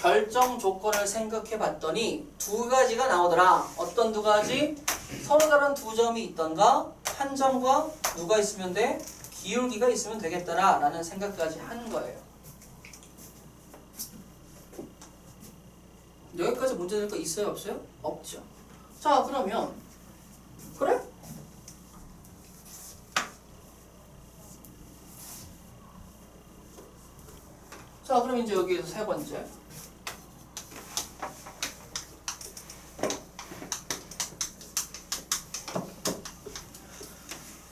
결정 조건을 생각해 봤더니 두 가지가 나오더라. 어떤 두 가지? 서로 다른 두 점이 있던가 한 점과 누가 있으면 돼? 기울기가 있으면 되겠더라 라는 생각까지 한 거예요. 여기까지 문제 될 거 있어요? 없어요? 없죠. 자, 그러면 그래? 자, 그럼 이제 여기에서 세 번째.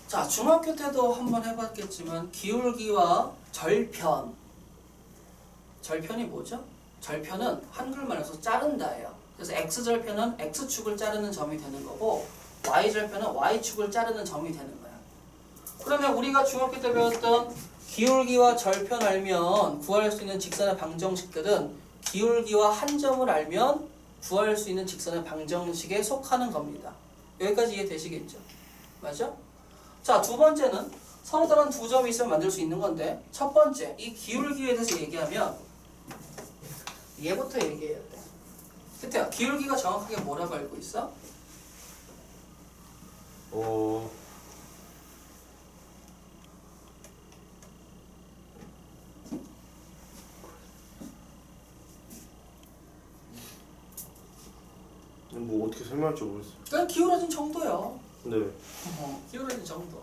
자, 중학교 때도 한번 해봤겠지만 기울기와 절편. 절편이 뭐죠? 절편은 한글말로서 자른다예요. 그래서 x절편은 x축을 자르는 점이 되는 거고 y절편은 y축을 자르는 점이 되는 거야. 그러면 우리가 중학교 때 배웠던 기울기와 절편 알면 구할 수 있는 직선의 방정식들은 기울기와 한 점을 알면 구할 수 있는 직선의 방정식에 속하는 겁니다. 여기까지 이해되시겠죠? 맞아? 자, 두 번째는 서로 다른 두 점이 있으면 만들 수 있는 건데 첫 번째, 이 기울기에 대해서 얘기하면 얘부터 얘기해야 돼. 그때야, 기울기가 정확하게 뭐라고 알고 있어? 뭐 어떻게 설명할지 모르겠어요. 그냥 기울어진 정도요. 네. 기울어진 정도.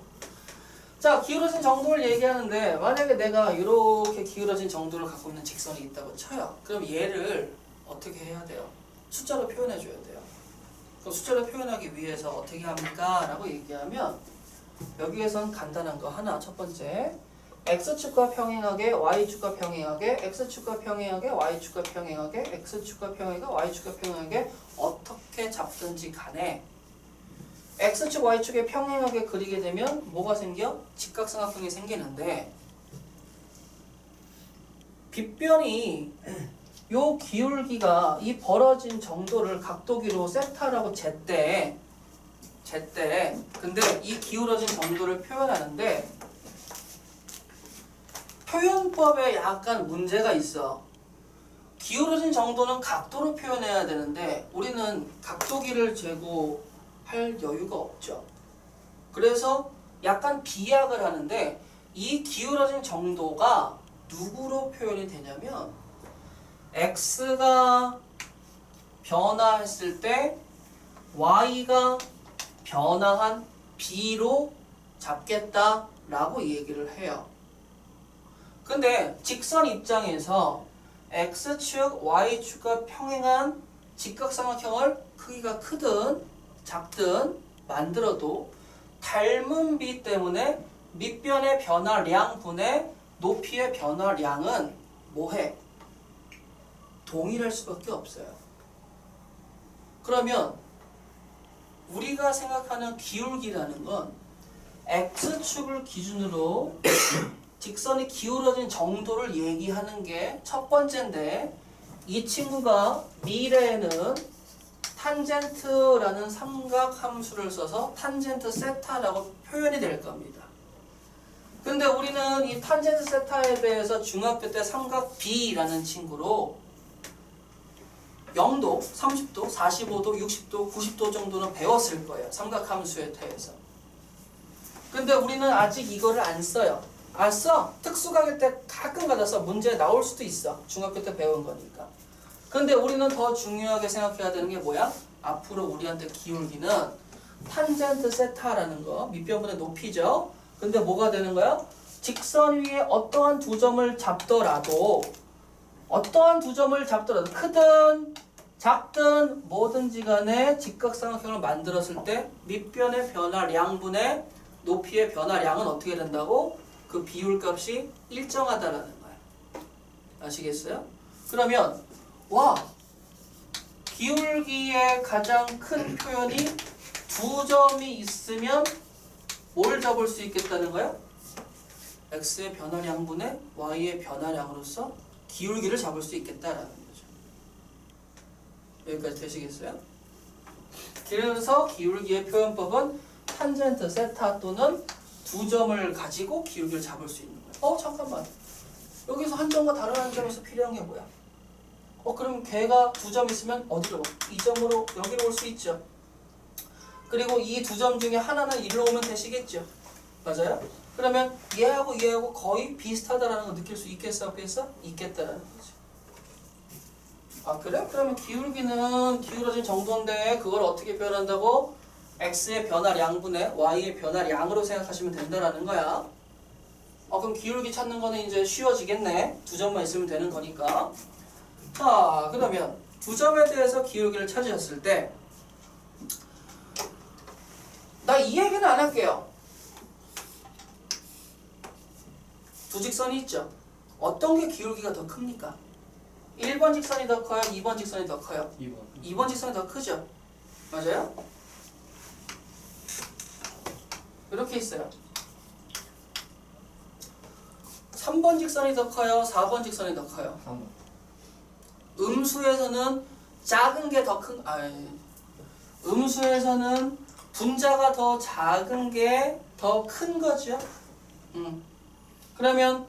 자, 기울어진 정도를 얘기하는데 만약에 내가 이렇게 기울어진 정도를 갖고 있는 직선이 있다고 쳐요. 그럼 얘를 어떻게 해야 돼요? 숫자로 표현해 줘야 돼요. 그럼 숫자로 표현하기 위해서 어떻게 합니까? 라고 얘기하면 여기에선 간단한 거 하나. 첫 번째, x축과 평행하게 y축과 평행하게 x축과 평행하게 y축과 평행하게 x축과 평행하게 y축과 평행하게 어떻게 잡든지 간에 x축, y축에 평행하게 그리게 되면 뭐가 생겨? 직각삼각형이 생기는데 빗변이 요 기울기가 이 벌어진 정도를 각도기로 세타라고 쟀대. 근데 이 기울어진 정도를 표현하는데 표현법에 약간 문제가 있어. 기울어진 정도는 각도로 표현해야 되는데 우리는 각도기를 재고 할 여유가 없죠. 그래서 약간 비약을 하는데 이 기울어진 정도가 누구로 표현이 되냐면 x가 변화했을 때 y가 변화한 b로 잡겠다라고 얘기를 해요. 근데 직선 입장에서 x축, y축과 평행한 직각삼각형을 크기가 크든 작든 만들어도 닮은 비 때문에 밑변의 변화량분의 높이의 변화량은 뭐해? 동일할 수밖에 없어요. 그러면 우리가 생각하는 기울기라는 건 x축을 기준으로 직선이 기울어진 정도를 얘기하는 게 첫 번째인데 이 친구가 미래에는 탄젠트라는 삼각함수를 써서 탄젠트 세타라고 표현이 될 겁니다. 근데 우리는 이 탄젠트 세타에 대해서 중학교 때 삼각 B라는 친구로 0도, 30도, 45도, 60도, 90도 정도는 배웠을 거예요. 삼각함수에 대해서. 근데 우리는 아직 이거를 안 써요. 안 써. 특수각일 때 가끔가다 써. 문제에 나올 수도 있어. 중학교 때 배운 거니까. 근데 우리는 더 중요하게 생각해야 되는 게 뭐야? 앞으로 우리한테 기울기는 탄젠트 세타라는 거, 밑변분의 높이죠. 근데 뭐가 되는 거야? 직선 위에 어떠한 두 점을 잡더라도 크든 작든 뭐든지 간에 직각삼각형을 만들었을 때 밑변의 변화량분의 높이의 변화량은 어떻게 된다고? 그 비율값이 일정하다라는 거야. 아시겠어요? 그러면 와, 기울기의 가장 큰 표현이 두 점이 있으면 뭘 잡을 수 있겠다는 거야? x의 변화량분의 y의 변화량으로서 기울기를 잡을 수 있겠다라는 거죠. 여기까지 되시겠어요? 그래서 기울기의 표현법은 탄젠트 세타 또는 두 점을 가지고 기울기를 잡을 수 있는 거예요. 잠깐만. 여기서 한 점과 다른 한 점에서 필요한 게 뭐야? 그럼 걔가 두 점 있으면 어디로? 이 점으로 여기로 올 수 있죠. 그리고 이 두 점 중에 하나는 일로 오면 되시겠죠. 맞아요? 그러면 얘하고 거의 비슷하다라는 거 느낄 수 있겠어? 없겠어? 있겠다라는 거지. 아 그래? 그러면 기울기는 기울어진 정도인데 그걸 어떻게 표현한다고? x의 변화량분의 y의 변화량으로 생각하시면 된다라는 거야. 그럼 기울기 찾는 거는 이제 쉬워지겠네. 두 점만 있으면 되는 거니까. 자, 그러면 두 점에 대해서 기울기를 찾으셨을 때 나 이 얘기는 안 할게요. 두 직선이 있죠. 어떤 게 기울기가 더 큽니까? 1번 직선이 더 커요? 2번 직선이 더 커요? 2번 직선이 더 크죠? 맞아요? 이렇게 있어요. 3번 직선이 더 커요? 4번 직선이 더 커요? 3번. 음수에서는 작은 게 더 큰, 음수에서는 분자가 더 작은 게 더 큰 거죠. 그러면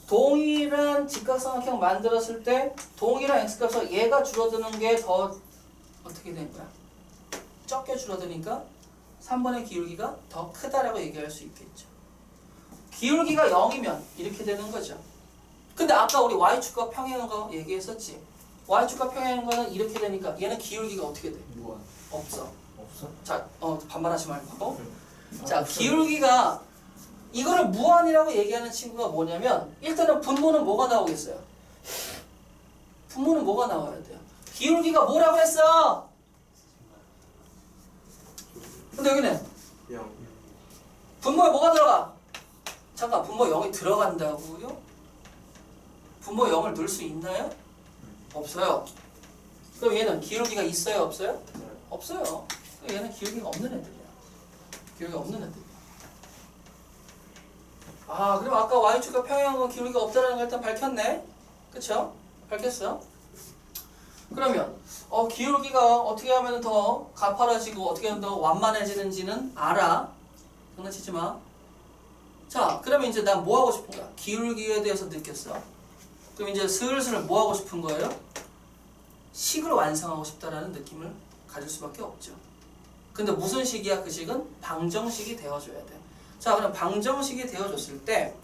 동일한 직각삼각형 만들었을 때 동일한 x값에서 얘가 줄어드는 게 더 어떻게 된 거야? 적게 줄어드니까 3번의 기울기가 더 크다라고 얘기할 수 있겠죠. 기울기가 0이면 이렇게 되는 거죠. 근데 아까 우리 y축과 평행한 거 얘기했었지. y축과 평행한 거는 이렇게 되니까 얘는 기울기가 어떻게 돼? 무한. 없어. 없어? 자, 반말하지 말고. 자, 기울기가 이거를 무한이라고 얘기하는 친구가 뭐냐면 일단은 분모는 뭐가 나오겠어요? 분모는 뭐가 나와야 돼요? 기울기가 뭐라고 했어? 근데 여기는 0. 분모에 뭐가 들어가? 잠깐, 분모 0이 들어간다고요? 분모 0을 넣을 수 있나요? 없어요. 그럼 얘는 기울기가 있어요? 없어요? 없어요. 얘는 기울기가 없는 애들이야. 기울기가 없는 애들이야. 그럼 아까 y축과 평행한 건 기울기가 없다라는 걸 일단 밝혔네? 그쵸? 밝혔어? 그러면 기울기가 어떻게 하면 더 가파라지고 어떻게 하면 더 완만해지는지는 알아. 장난치지 마. 자, 그러면 이제 난 뭐 하고 싶은 거야? 기울기에 대해서 느꼈어. 그럼 이제 슬슬 뭐 하고 싶은 거예요? 식을 완성하고 싶다라는 느낌을 가질 수밖에 없죠. 근데 무슨 식이야? 그 식은 방정식이 되어줘야 돼. 자, 그럼 방정식이 되어줬을 때,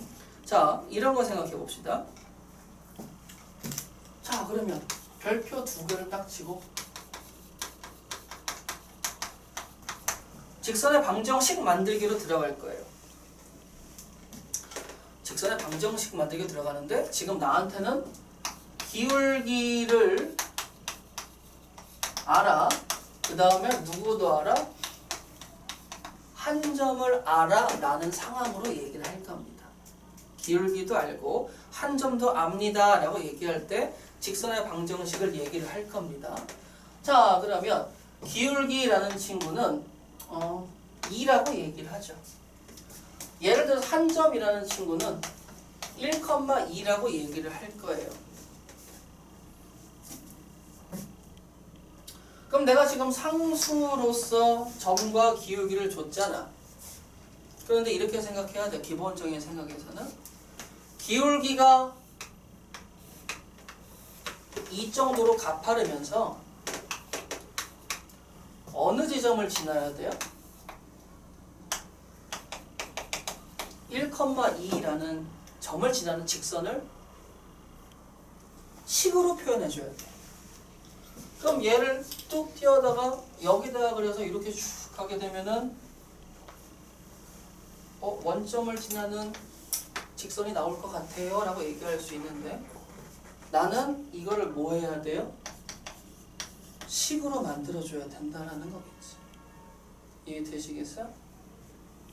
자, 이런 거 생각해 봅시다. 자, 그러면 별표 두 개를 딱 치고 직선의 방정식 만들기로 들어갈 거예요. 직선의 방정식 만들기 들어가는데 지금 나한테는 기울기를 알아. 그 다음에 누구도 알아? 한 점을 알아 라는 상황으로 얘기를 할 겁니다. 기울기도 알고 한 점도 압니다 라고 얘기할 때 직선의 방정식을 얘기를 할 겁니다. 자, 그러면 기울기라는 친구는 2라고 얘기를 하죠. 예를 들어서 한 점이라는 친구는 1,2라고 얘기를 할 거예요. 그럼 내가 지금 상수로서 점과 기울기를 줬잖아. 그런데 이렇게 생각해야 돼. 기본적인 생각에서는 기울기가 이 정도로 가파르면서 어느 지점을 지나야 돼요? 1,2라는 점을 지나는 직선을 식으로 표현해줘야 돼. 그럼 얘를 뚝 띄어다가 여기다가 그려서 이렇게 쭉 가게 되면은 원점을 지나는 직선이 나올 것 같아요 라고 얘기할 수 있는데 나는 이거를 뭐 해야 돼요? 식으로 만들어줘야 된다라는 거겠지. 이해되시겠어요?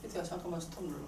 이태야 잠깐만 스톱 눌러.